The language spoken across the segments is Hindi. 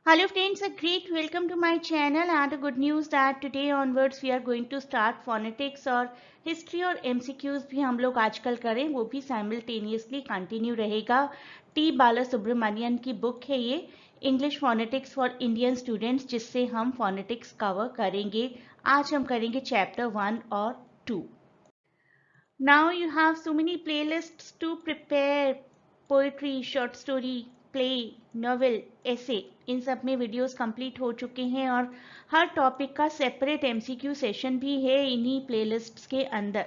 Hello friends, a great welcome to my channel and a good news that today onwards we are going to start phonetics और history और MCQs भी हम लोग आजकल करें वो भी simultaneously continue रहेगा। टी बाला सुब्रमण्यन की बुक है ये English phonetics for Indian students जिससे हम phonetics कवर करेंगे। आज हम करेंगे चैप्टर 1 और 2। Now you have so many playlists to prepare poetry, short story, play, novel, essay इन सब में वीडियोस कंप्लीट हो चुके हैं और हर टॉपिक का सेपरेट एमसीक्यू सेशन भी है इन्हीं प्लेलिस्ट्स के अंदर।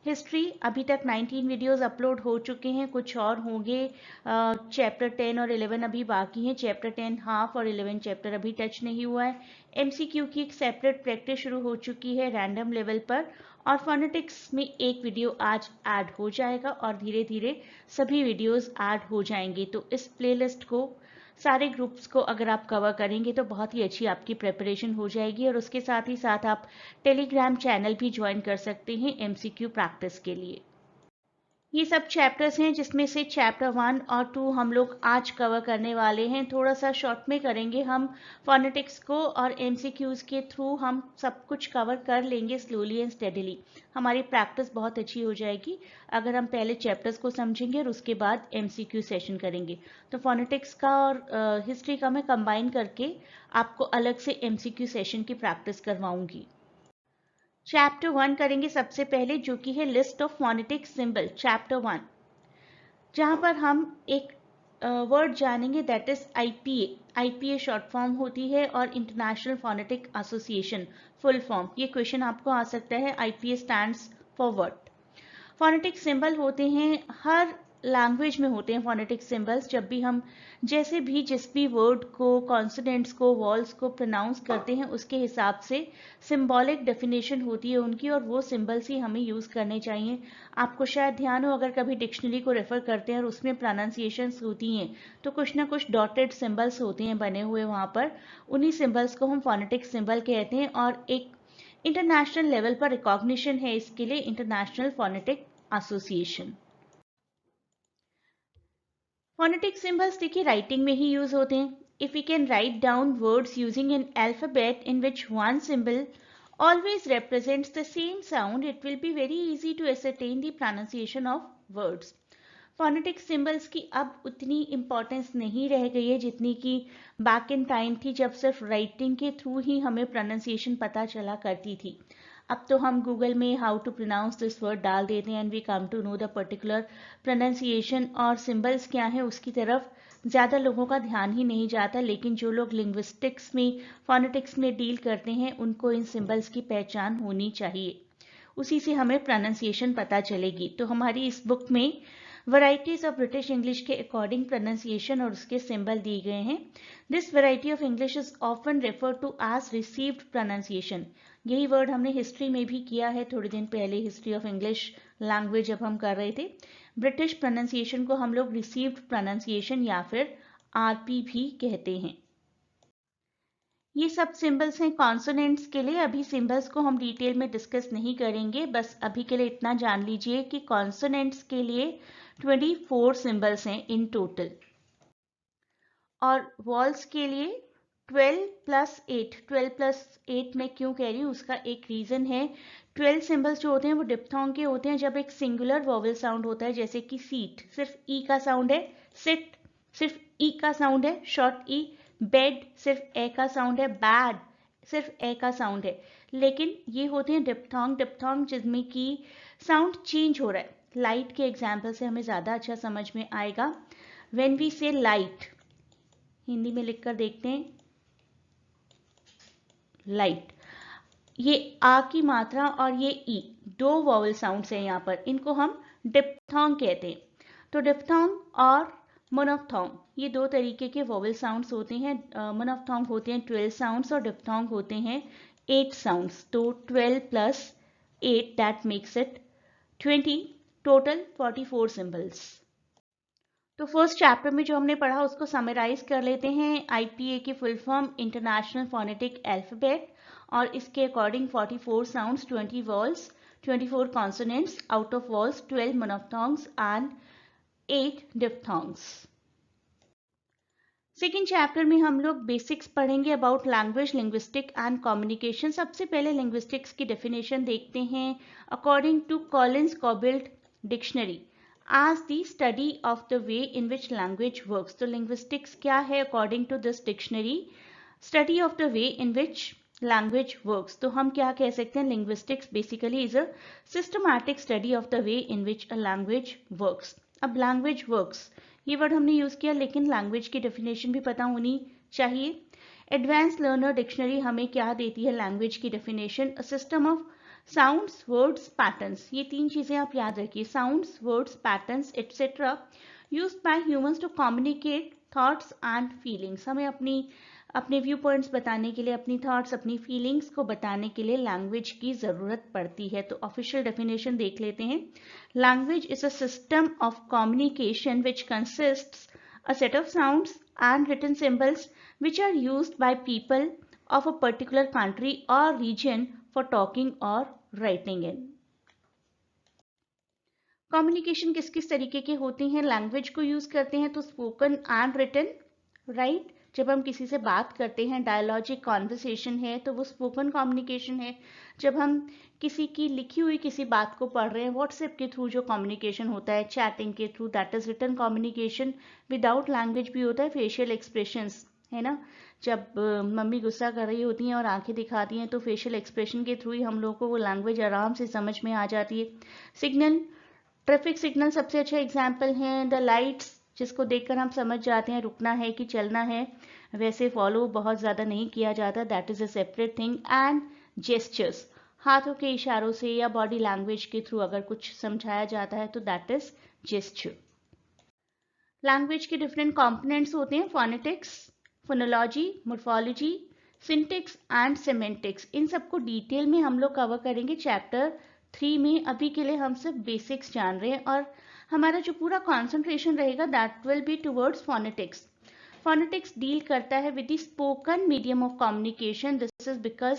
हिस्ट्री अभी तक 19 वीडियोस अपलोड हो चुके हैं, कुछ और होंगे। चैप्टर 10 और 11 अभी बाकी हैं। चैप्टर 10 हाफ और 11 चैप्टर अभी टच नहीं हुआ है। एमसीक्यू की एक सेपरेट प्रैक्टिस शुरू हो चुकी है रैंडम लेवल पर और फोनेटिक्स में एक वीडियो आज ऐड हो जाएगा और धीरे धीरे सभी वीडियोस ऐड हो जाएंगे। तो इस प्लेलिस्ट को सारे ग्रुप्स को अगर आप कवर करेंगे तो बहुत ही अच्छी आपकी प्रिपरेशन हो जाएगी और उसके साथ ही साथ आप टेलीग्राम चैनल भी ज्वाइन कर सकते हैं एमसीक्यू प्रैक्टिस के लिए। ये सब चैप्टर्स हैं जिसमें से चैप्टर 1 और 2 हम लोग आज कवर करने वाले हैं। थोड़ा सा शॉर्ट में करेंगे हम फोनेटिक्स को और एमसीक्यूज के थ्रू हम सब कुछ कवर कर लेंगे स्लोली एंड स्टेडीली। हमारी प्रैक्टिस बहुत अच्छी हो जाएगी अगर हम पहले चैप्टर्स को समझेंगे और उसके बाद एमसीक्यू सेशन करेंगे। तो फोनेटिक्स का और हिस्ट्री का मैं कंबाइन करके आपको अलग से एमसीक्यू सेशन की प्रैक्टिस करवाऊंगी। चैप्टर 1 करेंगे सबसे पहले जो कि है list of phonetic symbol chapter 1, जहां पर हम एक वर्ड जानेंगे that is IPA. IPA short form होती है और international phonetic association full form. ये क्वेश्चन आपको आ सकता है, IPA stands for what. Phonetic symbol होते हैं हर लैंग्वेज में होते हैं फोनेटिक सिंबल्स। जब भी हम जैसे भी जिस भी वर्ड को कॉन्सोनेंट्स को वॉल्स को प्रोनाउंस करते हैं उसके हिसाब से सिंबॉलिक डेफिनेशन होती है उनकी और वो सिंबल्स ही हमें यूज करने चाहिए। आपको शायद ध्यान हो अगर कभी डिक्शनरी को रेफर करते हैं और उसमें प्रोनाउंसिएशंस होती हैं तो कुछ ना कुछ डॉटेड सिंबल्स होते हैं बने हुए वहां पर। उन्हीं सिंबल्स को हम फोनेटिक सिंबल कहते हैं और एक इंटरनेशनल लेवल पर रिकॉग्निशन है इसके लिए, international phonetic association. Phonetic symbols देखिए राइटिंग में ही यूज होते हैं। If we can write down words using an alphabet in which one symbol always represents the same sound, it will be very easy to ascertain the pronunciation of words. Phonetic symbols की अब उतनी इम्पोर्टेंस नहीं रह गई है जितनी कि बैक इन टाइम थी जब सिर्फ राइटिंग के थ्रू ही हमें प्रोनाउंसिएशन पता चला करती थी। अब तो हम गूगल में how to pronounce this word डाल देते हैं and we come to know the particular pronunciation और सिंबल्स क्या है उसकी तरफ ज़्यादा लोगों का ध्यान ही नहीं जाता। लेकिन जो लोग लिंग्विस्टिक्स में फोनेटिक्स में डील करते हैं उनको इन सिंबल्स की पहचान होनी चाहिए, उसी से हमें प्रोनाउंसिएशन पता चलेगी। तो हमारी इस बुक में वैरायटीज ऑफ ब्रिटिश इंग्लिश के अकॉर्डिंग प्रोनाउंसिएशन और उसके सिंबल दिए गए हैं। This variety of English is often refer to as received pronunciation. यही वर्ड हमने हिस्ट्री में भी किया है थोड़े दिन पहले, हिस्ट्री ऑफ इंग्लिश लैंग्वेज जब हम कर रहे थे। ब्रिटिश प्रोनाउंसिएशन को हम लोग रिसीव्ड प्रोनाउंसिएशन या फिर आरपी भी कहते हैं। ये सब सिंबल्स हैं कॉन्सोनेंट्स के लिए। अभी सिंबल्स को हम डिटेल में डिस्कस नहीं करेंगे, बस अभी के लिए इतना जान लीजिए कि कॉन्सोनेंट्स के लिए 24 सिंबल्स हैं इन टोटल और वॉल्स के लिए 12 प्लस 8। 12 प्लस 8 मैं क्यों कह रही हूँ उसका एक रीजन है। 12 सिंबल्स जो होते हैं वो डिप्थोंग के होते हैं जब एक सिंगुलर वॉवल साउंड होता है, जैसे कि सीट सिर्फ ई का साउंड है, सिट सिर्फ ई का साउंड है शॉर्ट ई, बेड सिर्फ ए का साउंड है, बैड सिर्फ ए का साउंड है। लेकिन ये होते हैं डिप्थोंग। डिप्थोंग जिसमें कि साउंड चेंज हो रहा है। लाइट के एग्जाम्पल से हमें ज़्यादा अच्छा समझ में आएगा। व्हेन वी से लाइट, हिंदी में लिखकर देखते हैं लाइट, ये आ की मात्रा और ये ई दो वॉवल साउंड्स हैं यहाँ पर, इनको हम डिप्थोंग कहते हैं। तो डिप्थोंग और मोनोफ्थोंग ये दो तरीके के वॉवल साउंड्स होते हैं। मोनोफ्थोंग होते हैं 12 साउंड्स और डिप्थोंग होते हैं 8 साउंड्स। तो 12 plus 8 that makes it 20, total 44 symbols. तो फर्स्ट चैप्टर में जो हमने पढ़ा उसको समराइज कर लेते हैं। आईपीए की full form international phonetic alphabet और इसके according 44 sounds, 20 vowels, 24 consonants, out of vowels 12 monophthongs and 8 diphthongs. Second chapter में हम लोग बेसिक्स पढ़ेंगे about language, linguistic and communication. सबसे पहले लिंग्विस्टिक्स की डेफिनेशन देखते हैं। According to Collins Cobuild dictionary as the study of the way in which language works। तो linguistics क्या है according to this dictionary? Study of the way in which language works। तो हम क्या कह सकते हैं, linguistics basically is a systematic study of the way in which a language works। अब language works ये वर्ड हमने यूज किया, लेकिन लैंग्वेज की डेफिनेशन भी पता होनी चाहिए। एडवांस लर्नर डिक्शनरी हमें क्या देती है लैंग्वेज की definition? A system of sounds, words, patterns. ये तीन चीजें आप याद रखिए, sounds, words, patterns etcetera used by humans to communicate thoughts and feelings. हमें अपने व्यू पॉइंट्स बताने के लिए, अपनी थॉट्स, अपनी फीलिंग्स को बताने के लिए लैंग्वेज की जरूरत पड़ती है। तो ऑफिशियल डेफिनेशन देख लेते हैं। Language is a system of communication which consists a set of sounds and written symbols which are used by people of a particular country or region for talking or writing in। Communication किस किस तरीके के होते हैं? लैंग्वेज को यूज करते हैं तो स्पोकन एंड रिटन, राइट। जब हम किसी से बात करते हैं, डायलॉजिक कॉन्वर्सेशन है, तो वो स्पोकन कम्युनिकेशन है। जब हम किसी की लिखी हुई किसी बात को पढ़ रहे हैं, व्हाट्सएप के थ्रू जो कम्युनिकेशन होता है, चैटिंग के through, that is written communication. Without language भी होता है फेशियल एक्सप्रेशंस, है ना। जब मम्मी गुस्सा कर रही होती हैं और आंखें दिखाती हैं, तो फेशियल एक्सप्रेशन के थ्रू ही हम लोग को वो लैंग्वेज आराम से समझ में आ जाती है। सिग्नल, ट्रैफिक सिग्नल सबसे अच्छा एग्जाम्पल है। द लाइट्स, जिसको देखकर हम समझ जाते हैं रुकना है कि चलना है, वैसे फॉलो बहुत ज़्यादा नहीं किया जाता, that is a separate thing. And gestures, हाथों के इशारों से या बॉडी लैंग्वेज के थ्रू अगर कुछ समझाया जाता है तो दैट इज जेस्चर। लैंग्वेज के डिफरेंट कॉम्पोनेंट्स होते हैं, phonetics, phonology, morphology, syntax and semantics. इन सबको डिटेल में हम लोग कवर करेंगे चैप्टर 3 में। अभी के लिए हम सिर्फ बेसिक्स जान रहे हैं और हमारा जो पूरा कॉन्सेंट्रेशन रहेगा that will be towards phonetics. Phonetics deal करता है with the spoken medium of communication. This is because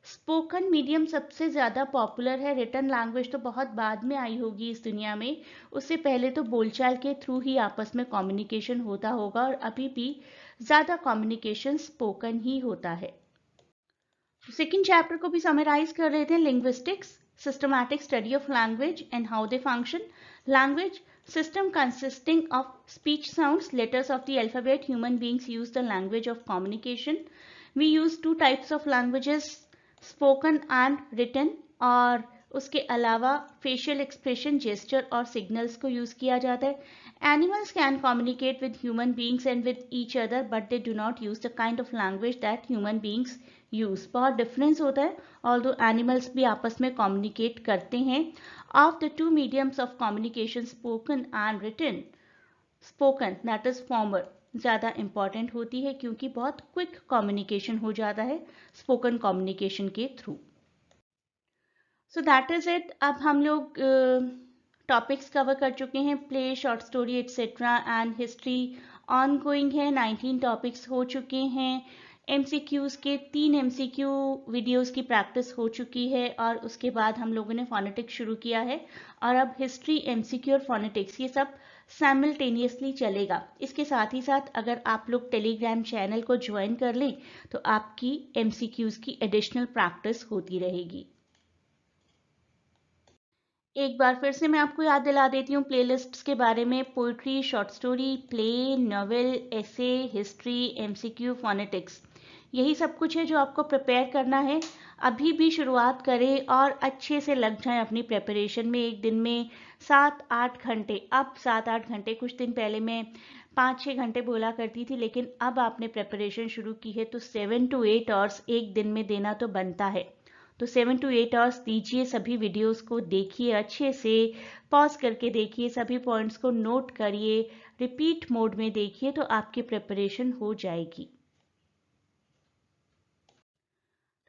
spoken medium सबसे ज़्यादा पॉपुलर है। रिटन लैंग्वेज तो बहुत बाद में आई होगी इस दुनिया में, उससे पहले तो बोलचाल के थ्रू ही आपस में कम्युनिकेशन होता होगा, और अभी भी ज़्यादा कम्युनिकेशन स्पोकन ही होता है। सेकेंड चैप्टर को भी समराइज कर लेते हैं। Linguistics, systematic study of language and how they function. Language system consisting of speech sounds, letters of the alphabet. Human beings use the language of communication. We use two types of languages, spoken and written, और उसके अलावा फेशियल एक्सप्रेशन, जेस्चर और सिग्नल्स को यूज किया जाता है। Animals can communicate with human beings and with each other, but they do not use the kind of language that human beings use. बहुत डिफरेंस होता है, ऑल्दो एनिमल्स भी आपस में कम्युनिकेट करते हैं। Of the two mediums of communication, spoken and written, spoken that is former ज़्यादा इंपॉर्टेंट होती है, क्योंकि बहुत क्विक कम्युनिकेशन हो जाता है स्पोकन कम्युनिकेशन के through. So that is it. अब हम लोग टॉपिक्स कवर कर चुके हैं, play, short story etcetera and history on going है। 19 टॉपिक्स हो चुके हैं। MCQs के 3 MCQ वीडियोस की प्रैक्टिस हो चुकी है, और उसके बाद हम लोगों ने फोनेटिक्स शुरू किया है, और अब हिस्ट्री, MCQ और फोनेटिक्स ये सब साइमल्टेनियसली चलेगा। इसके साथ ही साथ अगर आप लोग टेलीग्राम चैनल को ज्वाइन कर लें तो आपकी MCQs की एडिशनल प्रैक्टिस होती रहेगी। एक बार फिर से मैं आपको याद दिला देती हूँ प्लेलिस्ट्स के बारे में। Poetry, short story, play, novel, essay, history, MCQ, phonetics, यही सब कुछ है जो आपको प्रिपेयर करना है। अभी भी शुरुआत करें और अच्छे से लग जाएं अपनी प्रिपरेशन में। एक दिन में 7-8 घंटे, अब 7-8 घंटे, कुछ दिन पहले मैं 5-6 घंटे बोला करती थी, लेकिन अब आपने प्रिपरेशन शुरू की है तो 7 to 8 आवर्स एक दिन में देना तो बनता है। तो 7 to 8 आवर्स दीजिए, सभी वीडियोस को देखिए, अच्छे से पॉज करके देखिए, सभी पॉइंट्स को नोट करिए, रिपीट मोड में देखिए, तो आपकी प्रिपरेशन हो जाएगी।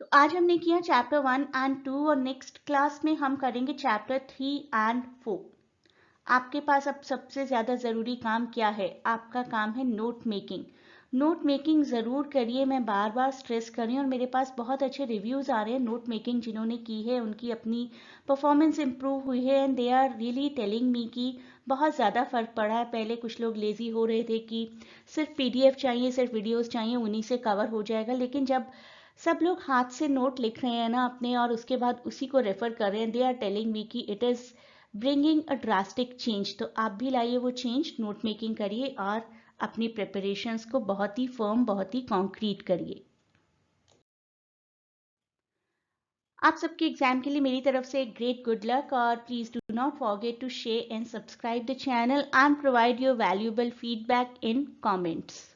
तो आज हमने किया चैप्टर 1 and 2, और नेक्स्ट क्लास में हम करेंगे चैप्टर 3 and 4। आपके पास अब सबसे ज़्यादा ज़रूरी काम क्या है? आपका काम है नोट मेकिंग। नोट मेकिंग ज़रूर करिए, मैं बार बार स्ट्रेस कर रही हूँ, और मेरे पास बहुत अच्छे रिव्यूज़ आ रहे हैं। नोट मेकिंग जिन्होंने की है उनकी अपनी परफॉर्मेंस इम्प्रूव हुई है, and they are really telling me कि बहुत ज़्यादा फ़र्क पड़ा है। पहले कुछ लोग लेज़ी हो रहे थे कि सिर्फ PDF चाहिए, सिर्फ वीडियोस चाहिए, उन्हीं से कवर हो जाएगा। लेकिन जब सब लोग हाथ से नोट लिख रहे हैं ना अपने, और उसके बाद उसी को रेफ़र कर रहे हैं, दे आर टेलिंग मी कि it is bringing a drastic change. तो आप भी लाइए वो चेंज, नोट मेकिंग करिए और अपनी प्रिपरेशंस को बहुत ही फर्म, बहुत ही कॉन्क्रीट करिए। आप सबके एग्जाम के लिए मेरी तरफ से ग्रेट गुड लक, और please do not forget to share and subscribe the channel and provide your valuable feedback in comments.